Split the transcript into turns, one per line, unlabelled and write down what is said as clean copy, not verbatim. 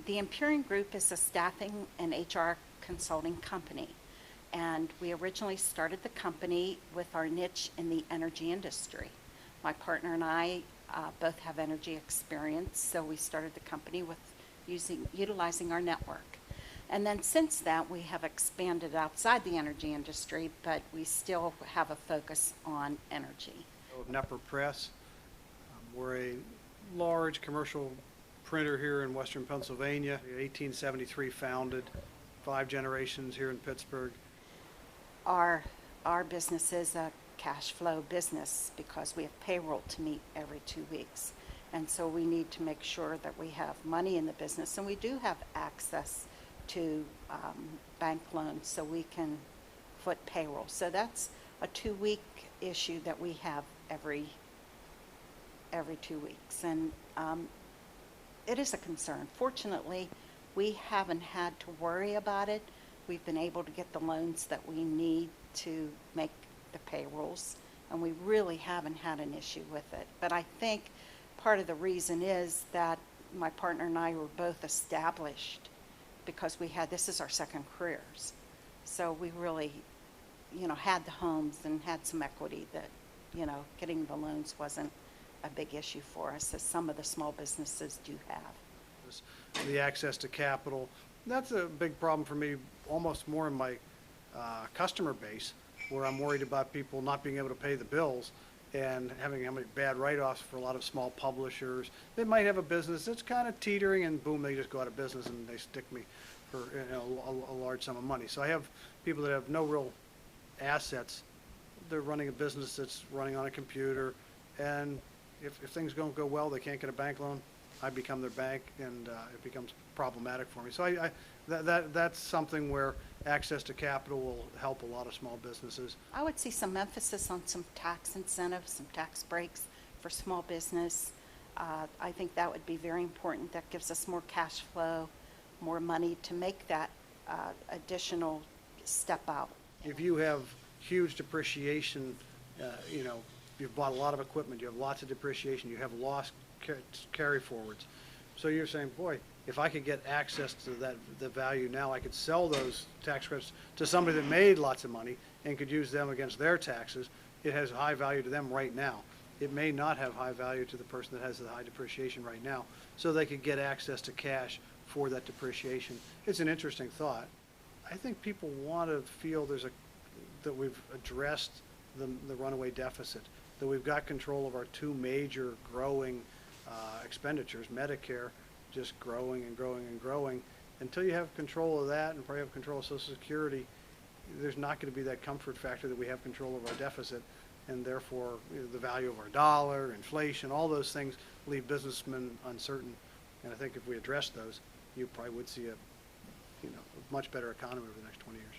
The Empyrean Group is a staffing and HR consulting company, and we originally started the company with our niche in the energy industry. My partner and I both have energy experience, so we started the company with utilizing our network. And then since that, we have expanded outside the energy industry, but we still have a focus on energy.
Nepper Press. We're a large commercial printer here in western Pennsylvania. 1873 founded, 5 generations here in Pittsburgh.
Our business is a cash flow business because we have payroll to meet every 2 weeks. And so we need to make sure that we have money in the business, and we do have access to bank loans so we can foot payroll. So that's a 2-week issue that we have every 2 weeks. And it is a concern. Fortunately, we haven't had to worry about it. We've been able to get the loans that we need to make the payrolls, and we really haven't had an issue with it. But I think part of the reason is that my partner and I were both established because this is our second careers. So we really, had the homes and had some equity that, getting the loans wasn't a big issue for us, as some of the small businesses do have.
The access to capital, that's a big problem for me, almost more in my customer base, where I'm worried about people not being able to pay the bills and having bad write-offs for a lot of small publishers. They might have a business that's kind of teetering, and boom, they just go out of business and they stick me for a large sum of money. So I have people that have no real assets. They're running a business that's running on a computer, and if things don't go well, they can't get a bank loan, I become their bank, and it becomes problematic for me. So that's something where access to capital will help a lot of small businesses.
I would see some emphasis on some tax incentives, some tax breaks for small business. I think that would be very important. That gives us more cash flow, more money to make that additional step out.
If you have huge depreciation, you've bought a lot of equipment, you have lots of depreciation, you have lost carry forwards. So you're saying, boy, if I could get access to the value now, I could sell those tax credits to somebody that made lots of money and could use them against their taxes. It has high value to them right now. It may not have high value to the person that has the high depreciation right now, so they could get access to cash for that depreciation. It's an interesting thought. I think people want to feel that we've addressed the runaway deficit, that we've got control of our 2 major growing expenditures, Medicare just growing and growing and growing. Until you have control of that and probably have control of Social Security, there's not going to be that comfort factor that we have control of our deficit, and therefore the value of our dollar, inflation, all those things leave businessmen uncertain. And I think if we address those, you probably would see a much better economy over the next 20 years.